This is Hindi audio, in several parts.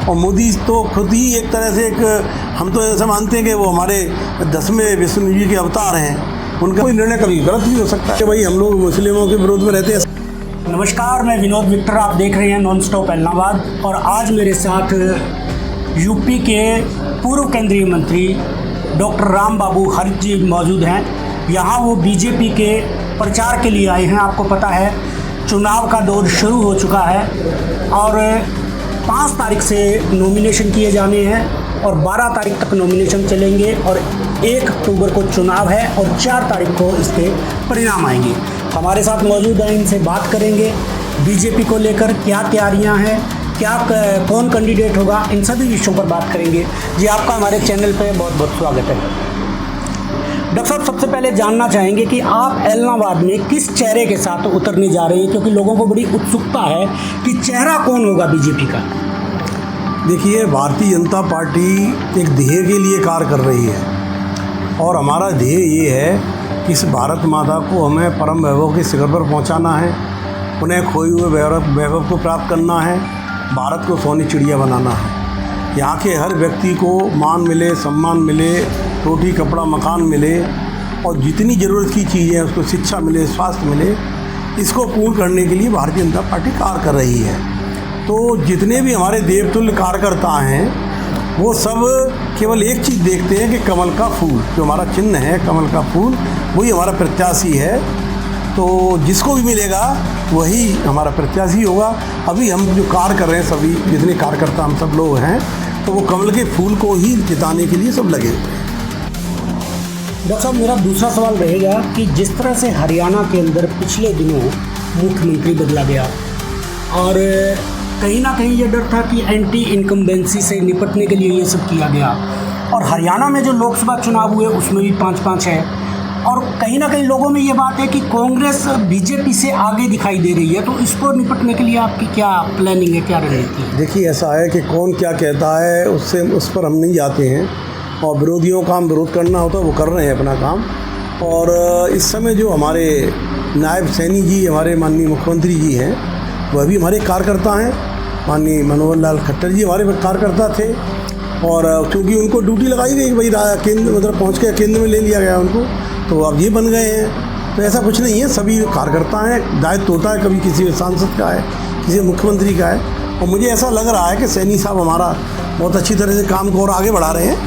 और मोदी तो खुद ही एक तरह से हम तो ऐसा मानते हैं कि वो हमारे 10वें विष्णु जी के अवतार हैं। उनका कोई निर्णय कभी गलत नहीं हो सकता कि भाई हम लोग मुस्लिमों के विरोध में रहते हैं। नमस्कार, मैं विनोद विक्टर, आप देख रहे हैं नॉन स्टॉप एलनाबाद। और आज मेरे साथ यूपी के पूर्व केंद्रीय मंत्री डॉक्टर राम बाबू हर्ष जी मौजूद हैं। यहाँ वो बीजेपी के प्रचार के लिए आए हैं। आपको पता है चुनाव का दौर शुरू हो चुका है और 5 तारीख से नॉमिनेशन किए जाने हैं और 12 तारीख तक नॉमिनेशन चलेंगे और 1 अक्टूबर को चुनाव है और 4 तारीख को इसके परिणाम आएंगे। हमारे साथ मौजूद हैं, इनसे बात करेंगे बीजेपी को लेकर क्या तैयारियां हैं, क्या कौन कैंडिडेट होगा, इन सभी विषयों पर बात करेंगे। जी, आपका हमारे चैनल पे बहुत बहुत स्वागत है। डॉक्टर साहब, सबसे पहले जानना चाहेंगे कि आप एलनाबाद में किस चेहरे के साथ उतरने जा रहे हैं, क्योंकि लोगों को बड़ी उत्सुकता है कि चेहरा कौन होगा बीजेपी का। देखिए, भारतीय जनता पार्टी एक ध्येय के लिए कार्य कर रही है और हमारा ध्येय ये है कि इस भारत माता को हमें परम वैभव के शिखर पर पहुंचाना है, उन्हें खोए हुए वैभव को प्राप्त करना है, भारत को सोनी चिड़िया बनाना है। यहाँ के हर व्यक्ति को मान मिले, सम्मान मिले, रोटी कपड़ा मकान मिले और जितनी ज़रूरत की चीज़ें उसको शिक्षा मिले, स्वास्थ्य मिले, इसको पूर्ण करने के लिए भारतीय जनता पार्टी कार्य कर रही है। तो जितने भी हमारे देवतुल्य कार्यकर्ता हैं वो सब केवल एक चीज़ देखते हैं कि कमल का फूल, जो हमारा चिन्ह है कमल का फूल, वही हमारा प्रत्याशी है। तो जिसको भी मिलेगा वही हमारा प्रत्याशी होगा। अभी हम जो कार्य कर रहे हैं, सभी जितने कार्यकर्ता हम सब लोग हैं, तो वो कमल के फूल को ही जिताने के लिए सब लगे हुए हैं। डॉक्टर साहब, मेरा दूसरा सवाल रहेगा कि जिस तरह से हरियाणा के अंदर पिछले दिनों मुख्यमंत्री बदला गया और कहीं ना कहीं ये डर था कि एंटी इनकम्बेंसी से निपटने के लिए ये सब किया गया, और हरियाणा में जो लोकसभा चुनाव हुए उसमें भी 5-5 है, और कहीं ना कहीं लोगों में ये बात है कि कांग्रेस बीजेपी से आगे दिखाई दे रही है। तो इसको निपटने के लिए आपकी क्या प्लानिंग है, क्या रणनीति है? देखिए, ऐसा है कि कौन क्या कहता है उस पर हम नहीं जाते हैं, और विरोधियों का हम विरोध करना होता है वो कर रहे हैं अपना काम। और इस समय जो हमारे नायब सैनी जी, हमारे माननीय मुख्यमंत्री जी हैं, वह भी हमारे कार्यकर्ता हैं। माननीय मनोहर लाल खट्टर जी हमारे कार्यकर्ता थे, और क्योंकि उनको ड्यूटी लगाई गई, भाई केंद्र मतलब पहुँच के केंद्र में ले लिया गया उनको, तो अब ये बन गए हैं। तो ऐसा कुछ नहीं है, सभी कार्यकर्ता हैं, दायित्व होता है, कभी किसी सांसद का है, किसी मुख्यमंत्री का है। और मुझे ऐसा लग रहा है कि सैनी साहब हमारा बहुत अच्छी तरह से काम को और आगे बढ़ा रहे हैं,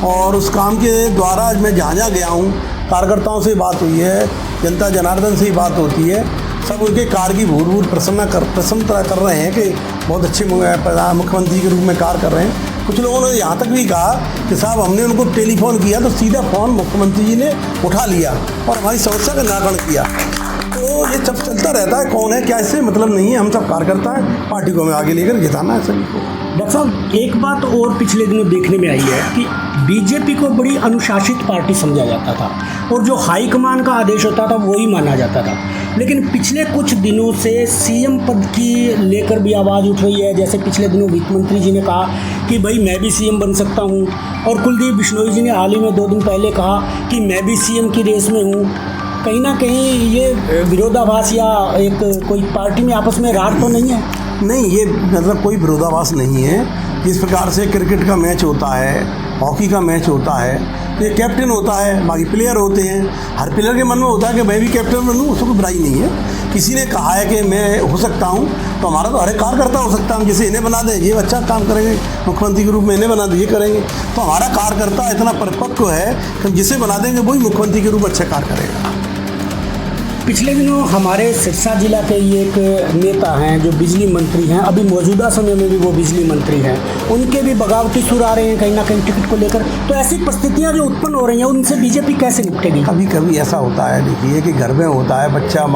और उस काम के द्वारा मैं जहाँ गया हूँ, कार्यकर्ताओं से बात हुई है, जनता जनार्दन से ही बात होती है, सब उनके कार्य की भूर प्रशंसा कर रहे हैं कि बहुत अच्छे मुख्यमंत्री के रूप में कार्य कर रहे हैं। कुछ लोगों ने यहाँ तक भी कहा कि साहब हमने उनको टेलीफोन किया तो सीधा फ़ोन मुख्यमंत्री जी ने उठा लिया और हमारी समस्या का निराकरण किया। तो ये सब चलता रहता है, कौन है क्या, इससे मतलब नहीं है। हम सब कार्यकर्ता हैं, पार्टी को हमें आगे लेकर जिताना है सभी को। डॉक्टर साहब, एक बात और पिछले दिनों देखने में आई है कि बीजेपी को बड़ी अनुशासित पार्टी समझा जाता था और जो हाईकमान का आदेश होता था वही माना जाता था, लेकिन पिछले कुछ दिनों से सीएम पद की लेकर भी आवाज़ उठ रही है। जैसे पिछले दिनों वित्त मंत्री जी ने कहा कि भाई मैं भी सीएम बन सकता हूँ, और कुलदीप बिश्नोई जी ने हाल ही में 2 दिन पहले कहा कि मैं भी सीएम की रेस में हूँ। कहीं ना कहीं ये विरोधाभास या एक कोई पार्टी में आपस में रार तो नहीं है? नहीं, ये मतलब कोई विरोधाभास नहीं है। जिस प्रकार से क्रिकेट का मैच होता है, हॉकी का मैच होता है, तो ये कैप्टन होता है, बाकी प्लेयर होते हैं। हर प्लेयर के मन में होता है कि मैं भी कैप्टन बनूँ, उसको कोई बुराई नहीं है। किसी ने कहा है कि मैं हो सकता हूँ, तो हमारा तो हर एक कार्यकर्ता हो सकता है। हम जैसे इन्हें बना दें ये अच्छा काम करेंगे, मुख्यमंत्री के रूप में इन्हें बना दें ये करेंगे, तो हमारा कार्यकर्ता इतना परिपक्व है कि हम जिसे बना देंगे वही मुख्यमंत्री के रूप अच्छा कार्य करेगा। पिछले दिनों हमारे सिरसा जिला के ये एक नेता हैं जो बिजली मंत्री हैं, अभी मौजूदा समय में भी वो बिजली मंत्री हैं, उनके भी बगावती सुर आ रहे हैं कहीं ना कहीं टिकट को लेकर। तो ऐसी परिस्थितियां जो उत्पन्न हो रही हैं उनसे बीजेपी कैसे निपटेगी? कभी कभी ऐसा होता है, देखिए कि घर में होता है बच्चा,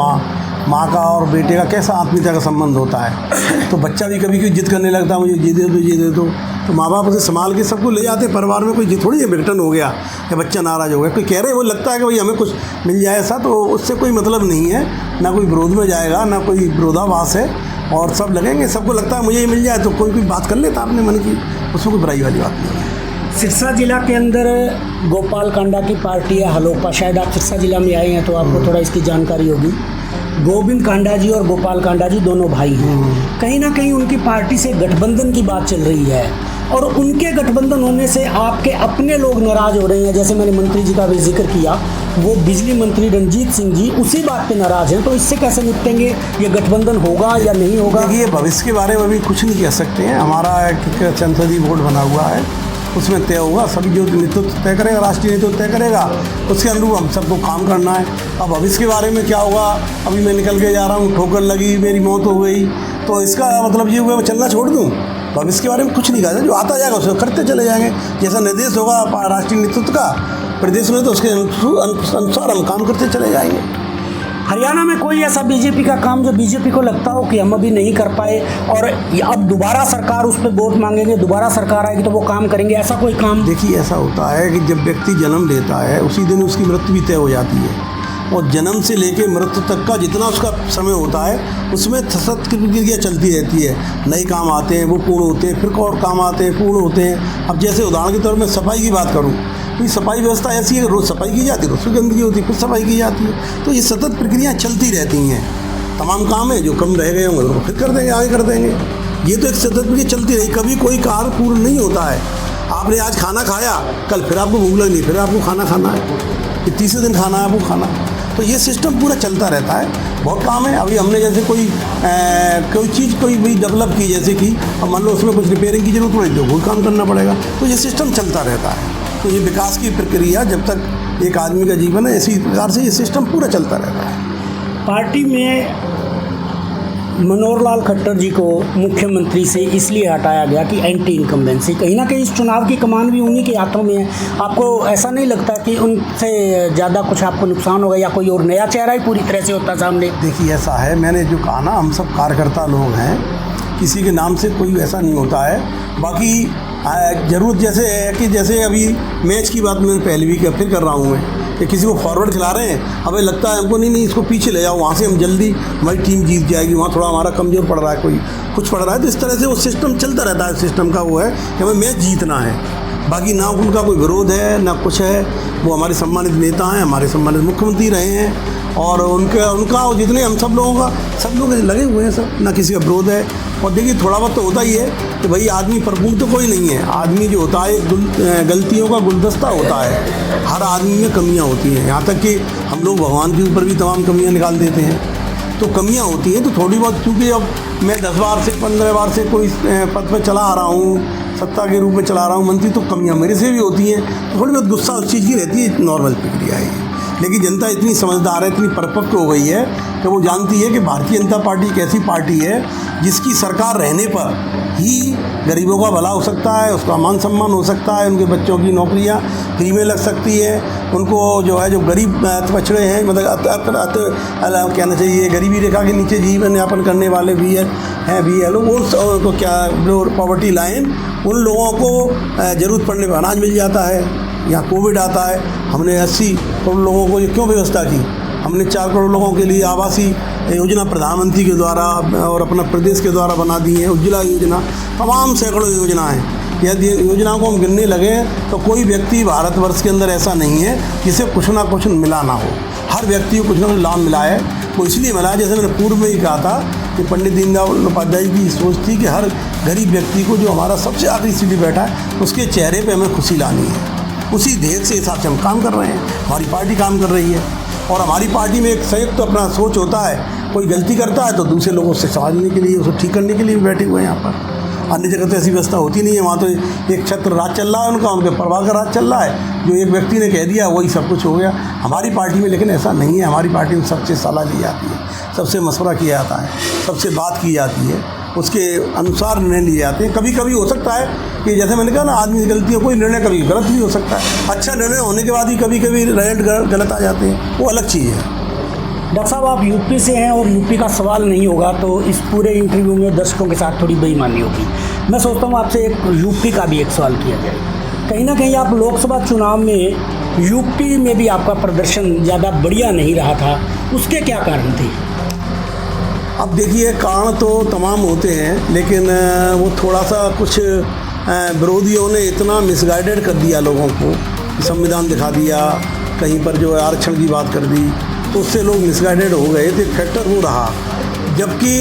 माँ का और बेटे का कैसा आत्मीयता का संबंध होता है, तो बच्चा भी कभी जिद करने लगता है, मुझे ये दे दो, तो माँ बाप उसे संभाल के सबको ले जाते हैं। परिवार में कोई जिद थोड़ी है, विघटन हो गया या बच्चा नाराज़ हो गया, कोई कह रहे वो लगता है कि भाई हमें कुछ मिल जाए ऐसा, तो उससे कोई मतलब नहीं है, ना कोई विरोध में जाएगा, ना कोई विरोधाभास है, और सब लगेंगे। सबको लगता है मुझे ये मिल जाए, तो कोई बात कर लेता अपने मन की, उसमें कोई बुराई वाली बात नहीं है। सिरसा जिला के अंदर गोपाल कांडा की पार्टी है हलोपा, शायद आप सिरसा जिला में आए हैं तो आपको थोड़ा इसकी जानकारी होगी। गोविंद कांडा जी और गोपाल कांडा जी दोनों भाई हैं। कहीं ना कहीं उनकी पार्टी से गठबंधन की बात चल रही है और उनके गठबंधन होने से आपके अपने लोग नाराज हो रहे हैं। जैसे मैंने मंत्री जी का भी जिक्र किया, वो बिजली मंत्री रणजीत सिंह जी उसी बात पे नाराज हैं। तो इससे कैसे निपटेंगे? ये गठबंधन होगा या नहीं होगा? देखिए, भविष्य के बारे में अभी कुछ नहीं कह सकते हैं। हमारा एक संसदीय बोर्ड बना हुआ है, उसमें तय होगा। सभी जो नेतृत्व तय करेगा, राष्ट्रीय नेतृत्व तय करेगा, उसके अनुरूप हम सबको काम करना है। अब भविष्य के बारे में क्या होगा, अभी मैं निकल के जा रहा हूँ, ठोकर लगी, मेरी मौत हो गई, तो इसका मतलब ये हुआ मैं चलना छोड़ दूँ? भविष्य के बारे में कुछ नहीं कहा। जो आता जाएगा उसको करते चले जाएंगे। जैसा निर्देश होगा राष्ट्रीय नेतृत्व का प्रदेश में, तो उसके अनुसार हम काम करते चले जाएंगे। हरियाणा में कोई ऐसा बीजेपी का काम जो बीजेपी को लगता हो कि हम अभी नहीं कर पाए और अब दोबारा सरकार उस पर वोट मांगेंगे, दोबारा सरकार आएगी तो वो काम करेंगे, ऐसा कोई काम? देखिए, ऐसा होता है कि जब व्यक्ति जन्म लेता है उसी दिन उसकी मृत्यु भी तय हो जाती है, और जन्म से लेकर मृत्यु तक का जितना उसका समय होता है उसमें सतत प्रक्रिया चलती रहती है। नए काम आते हैं, वो पूर्ण होते हैं, फिर और काम आते हैं, पूर्ण होते हैं। अब जैसे उदाहरण के तौर में सफाई की बात करूँ, तो सफाई व्यवस्था ऐसी है कि रोज़ सफाई की जाती है, रोज़ गंदगी होती है, फिर सफाई की जाती है। तो ये सतत प्रक्रियाएँ चलती रहती हैं। तमाम काम है जो कम रह गए होंगे तो फिर कर देंगे, आगे कर देंगे। ये तो एक सतत प्रक्रिया चलती रही, कभी कोई कार्य पूर्ण नहीं होता है। आपने आज खाना खाया, कल फिर आपको भूख लगी, फिर आपको खाना खाना है, फिर तीसरे दिन खाना है आपको खाना। तो ये सिस्टम पूरा चलता रहता है। बहुत काम है। अभी हमने जैसे कोई चीज़ कोई भी डेवलप की, जैसे कि अब मान लो उसमें कुछ रिपेयरिंग की जरूरत पड़े तो वो काम करना पड़ेगा। तो ये सिस्टम चलता रहता है। तो ये विकास की प्रक्रिया जब तक एक आदमी का जीवन है, इसी प्रकार से ये सिस्टम पूरा चलता रहता है। पार्टी में मनोहर लाल खट्टर जी को मुख्यमंत्री से इसलिए हटाया गया कि एंटी इनकम्बेंसी, कहीं ना कहीं इस चुनाव की कमान भी उन्हीं के हाथों में है। आपको ऐसा नहीं लगता कि उनसे ज़्यादा कुछ आपको नुकसान होगा या कोई और नया चेहरा ही पूरी तरह से होता सामने? देखिए, ऐसा है, मैंने जो कहा ना, हम सब कार्यकर्ता लोग हैं, किसी के नाम से कोई ऐसा नहीं होता है। बाकी ज़रूरत जैसे है कि जैसे अभी मैच की बात मैंने पहले भी फिर कर रहा हूँ मैं, कि किसी को फॉरवर्ड खिला रहे हैं, हमें लगता है हमको नहीं इसको पीछे ले जाओ, वहाँ से हम जल्दी हमारी टीम जीत जाएगी, वहाँ थोड़ा हमारा कमज़ोर पड़ रहा है, कोई कुछ पड़ रहा है। तो इस तरह से वो सिस्टम चलता रहता है। सिस्टम का वो है कि हमें मैच जीतना है। बाकी ना उनका कोई विरोध है ना कुछ है। वो हमारे सम्मानित नेता हैं, हमारे सम्मानित मुख्यमंत्री रहे हैं, और उनका और जितने हम सब लोगों का, सब लोग लगे हुए हैं, सब ना किसी का विरोध है। और देखिए, थोड़ा बहुत तो होता ही है कि भाई आदमी परिपूर्ण तो कोई नहीं है। आदमी जो होता है गलतियों का गुलदस्ता होता है। हर आदमी में कमियां होती हैं, यहाँ तक कि हम लोग भगवान के ऊपर भी तमाम कमियां निकाल देते हैं। तो कमियां होती हैं, तो थोड़ी बहुत, क्योंकि अब मैं 10 बार से 15 बार से कोई पद पर चला आ रहा हूँ, सत्ता के रूप में चला रहा हूँ मंत्री, तो कमियाँ मेरे से भी होती हैं। तो थोड़ी बहुत गुस्सा उस चीज़ की रहती है, नॉर्मल प्रक्रिया है। लेकिन जनता इतनी समझदार है, इतनी परिपक्व हो गई है कि वो जानती है कि भारतीय जनता पार्टी एक ऐसी पार्टी है जिसकी सरकार रहने पर ही गरीबों का भला हो सकता है, उसका मान सम्मान हो सकता है, उनके बच्चों की नौकरियां फ्री में लग सकती है, उनको जो है जो गरीब पछड़े हैं, मतलब कहना चाहिए गरीबी रेखा के नीचे जीवन यापन करने वाले भी है लोग, उनको क्या पॉवर्टी लाइन, उन लोगों को ज़रूरत पड़ने पर अनाज मिल जाता है। यहाँ कोविड आता है, हमने 80 करोड़ लोगों को क्यों व्यवस्था की? हमने 4 करोड़ लोगों के लिए आवासीय योजना प्रधानमंत्री के द्वारा और अपना प्रदेश के द्वारा बना दी है। उज्ज्वला योजना, तमाम सैकड़ों योजना है। यदि योजनाओं को हम गिनने लगे तो कोई व्यक्ति भारतवर्ष के अंदर ऐसा नहीं है जिसे कुछ ना कुछ मिला ना हो। हर व्यक्ति को कुछ ना कुछ लाभ मिला है। वो इसलिए मिला है, जैसे मैंने पूर्व में ही कहा था कि पंडित दीनदयाल उपाध्याय की सोच थी कि हर गरीब व्यक्ति को, जो हमारा सबसे आखिरी सीढ़ी बैठा है, उसके चेहरे पर हमें खुशी लानी है। उसी ध्येय से हिसाब से हम काम कर रहे हैं, हमारी पार्टी काम कर रही है। और हमारी पार्टी में एक संयुक्त अपना सोच होता है, कोई गलती करता है तो दूसरे लोगों से समझने के लिए, उसको ठीक करने के लिए भी बैठे हुए हैं यहाँ पर। अन्य जगह तो ऐसी व्यवस्था होती नहीं है। वहाँ तो एक छत्र राज चल रहा है उनका, उनके प्रभाव का राज चल रहा है। जो एक व्यक्ति ने कह दिया वही सब कुछ हो गया। हमारी पार्टी में लेकिन ऐसा नहीं है। हमारी पार्टी में सबसे सलाह ली जाती है, सबसे मशवरा किया जाता है, सबसे बात की जाती है, उसके अनुसार निर्णय लिए जाते हैं। कभी कभी हो सकता है कि जैसे मैंने कहा ना, आदमी की गलतियों, कोई निर्णय कभी गलत भी हो सकता है। अच्छा निर्णय होने के बाद ही कभी कभी रिजल्ट गलत आ जाते हैं, वो अलग चीज़ है। डॉक्टर साहब, आप यूपी से हैं और यूपी का सवाल नहीं होगा तो इस पूरे इंटरव्यू में दर्शकों के साथ थोड़ी बेईमानी होगी। मैं सोचता हूँ आपसे एक यूपी का भी एक सवाल किया जाए। कहीं ना कहीं आप लोकसभा चुनाव में यूपी में भी आपका प्रदर्शन ज़्यादा बढ़िया नहीं रहा था, उसके क्या कारण थे? अब देखिए, कारण तो तमाम होते हैं, लेकिन वो थोड़ा सा कुछ विरोधियों ने इतना मिसगाइडेड कर दिया लोगों को, संविधान दिखा दिया, कहीं पर जो है आरक्षण की बात कर दी, तो उससे लोग मिसगाइडेड हो गए। तो एक फैक्टर वो रहा, जबकि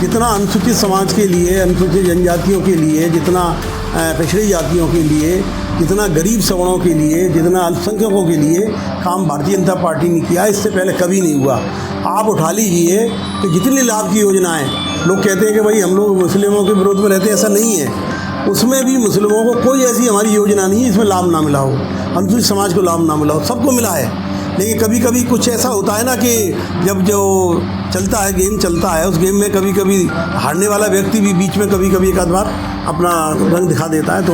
जितना अनुसूचित समाज के लिए, अनुसूचित जनजातियों के लिए, जितना पिछड़ी जातियों के लिए, जितना गरीब सवर्णों के लिए, जितना अल्पसंख्यकों के लिए काम भारतीय जनता पार्टी ने किया, इससे पहले कभी नहीं हुआ। आप उठा लीजिए कि जितनी लाभ की योजनाएं, लोग कहते हैं कि भाई हम लोग मुस्लिमों के विरोध में रहते हैं, ऐसा नहीं है। उसमें भी मुस्लिमों को कोई ऐसी हमारी योजना नहीं है इसमें लाभ ना मिला हो, अनुसूचित समाज को लाभ ना मिला हो, सबको मिला है। लेकिन कभी कभी कुछ ऐसा होता है ना कि जब जो चलता है, गेम चलता है, उस गेम में कभी कभी हारने वाला व्यक्ति भी बीच में कभी कभी एक आध बार अपना रंग दिखा देता है। तो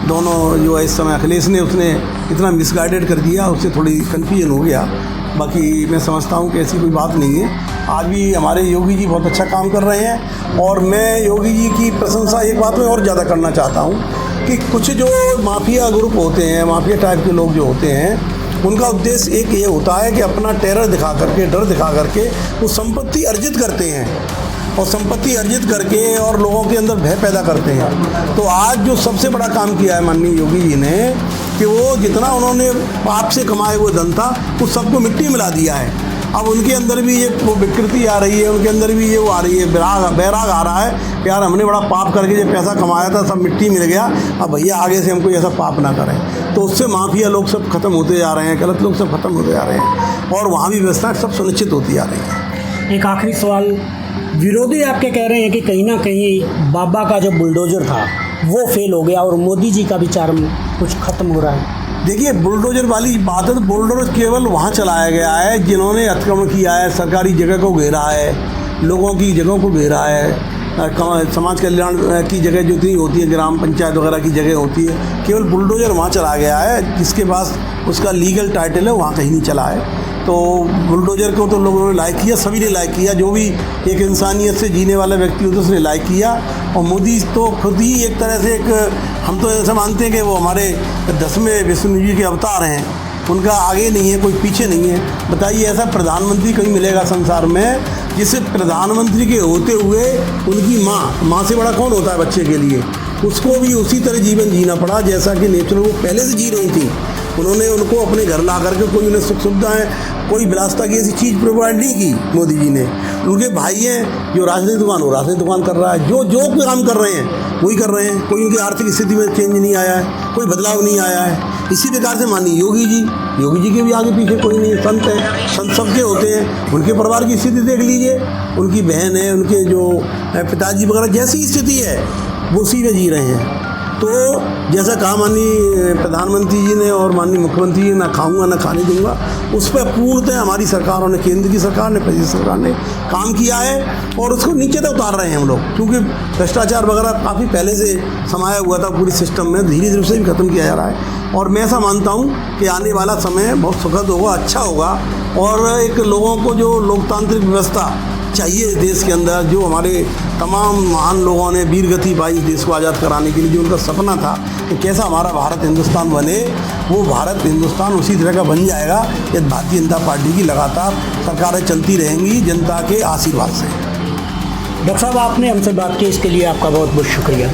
दोनों जो है इस समय अखिलेश ने उसने इतना मिसगाइडेड कर दिया, उससे थोड़ी कन्फ्यूजन हो गया। बाकी मैं समझता हूँ कि ऐसी कोई बात नहीं है। आज भी हमारे योगी जी बहुत अच्छा काम कर रहे हैं और मैं योगी जी की प्रशंसा एक बात में और ज़्यादा करना चाहता हूँ कि कुछ जो माफिया ग्रुप होते हैं, माफिया टाइप के लोग जो होते हैं, उनका उद्देश्य एक ये होता है कि अपना टेरर दिखा करके, डर दिखा करके वो संपत्ति अर्जित करते हैं और संपत्ति अर्जित करके और लोगों के अंदर भय पैदा करते हैं। तो आज जो सबसे बड़ा काम किया है माननीय योगी जी ने कि वो जितना उन्होंने पाप से कमाए हुए धन था उस सबको मिट्टी मिला दिया है। अब उनके अंदर भी ये वो विकृति आ रही है, उनके अंदर भी ये वो आ रही है, बैराग आ रहा है कि यार हमने बड़ा पाप करके जो पैसा कमाया था सब मिट्टी मिल गया, अब भैया आगे से हम कोई ऐसा पाप ना करें। तो उससे माफिया लोग सब खत्म होते जा रहे हैं, गलत लोग सब खत्म होते जा रहे हैं और वहाँ भी व्यवस्था सब सुनिश्चित होती जा रही है। एक आखिरी सवाल, विरोधी आपके कह रहे हैं कि कहीं ना कहीं बाबा का जो बुलडोजर था वो फेल हो गया और मोदी जी का भी चार्म कुछ खत्म हो रहा है। देखिए, बुलडोजर वाली बात है तो बुलडोजर केवल वहाँ चलाया गया है जिन्होंने अतिक्रमण किया है, सरकारी जगह को घेरा है, लोगों की जगहों को घेरा है, समाज कल्याण की जगह जो इतनी होती है, ग्राम पंचायत वगैरह की जगह होती है, केवल बुलडोजर वहाँ चला गया है। जिसके पास उसका लीगल टाइटल है वहाँ कहीं नहीं चला है। तो बुलडोजर को तो लोगों ने लाइक किया, सभी ने लाइक किया, जो भी एक इंसानियत से जीने वाला व्यक्ति होता है उसने लाइक किया। और मोदी तो खुद ही एक तरह से एक, हम तो ऐसा मानते हैं कि वो हमारे 10वें विष्णु जी के अवतार हैं, उनका आगे नहीं है, कोई पीछे नहीं है। बताइए ऐसा प्रधानमंत्री कहीं मिलेगा संसार में जिसे प्रधानमंत्री के होते हुए उनकी माँ से बड़ा कौन होता है बच्चे के लिए, उसको भी उसी तरह जीवन जीना पड़ा जैसा कि नेचुरल वो पहले से जी रही थी। उन्होंने उनको अपने घर ला करके कोई उन्हें सुख सुविधाएँ, कोई विलासता की ऐसी चीज़ प्रोवाइड नहीं की मोदी जी ने। उनके भाई हैं जो राशनिक दुकान, वो राशनिक दुकान कर रहा है, जो काम कर रहे हैं वही कर रहे हैं। कोई उनकी आर्थिक स्थिति में चेंज नहीं आया है, कोई बदलाव नहीं आया है। इसी प्रकार से मानिए योगी जी के भी आगे पीछे कोई नहीं है, संत है, संत सबके होते हैं। उनके परिवार की स्थिति देख लीजिए, उनकी बहन है, उनके जो पिताजी वगैरह जैसी स्थिति है वो उसी में जी रहे हैं। तो जैसा कहा माननीय प्रधानमंत्री जी ने और माननीय मुख्यमंत्री जी, ना खाऊंगा ना खाने दूंगा, उस पर पूर्णतः हमारी सरकारों ने, केंद्र की सरकार ने, प्रदेश सरकार ने काम किया है और उसको नीचे तक उतार रहे हैं हम लोग, क्योंकि भ्रष्टाचार वगैरह काफ़ी पहले से समाया हुआ था पूरी सिस्टम में, धीरे धीरे उसे भी ख़त्म किया जा रहा है। और मैं ऐसा मानता हूँ कि आने वाला समय बहुत सुखद होगा, अच्छा होगा और एक लोगों को जो लोकतांत्रिक व्यवस्था चाहिए इस देश के अंदर, जो हमारे तमाम महान लोगों ने वीर गति पाई इस देश को आज़ाद कराने के लिए, जो उनका सपना था कि कैसा हमारा भारत हिंदुस्तान बने, वो भारत हिंदुस्तान उसी तरह का बन जाएगा यदि भारतीय जनता पार्टी की लगातार सरकारें चलती रहेंगी जनता के आशीर्वाद से। डॉक्टर साहब, आपने हमसे बात की, इसके लिए आपका बहुत बहुत शुक्रिया।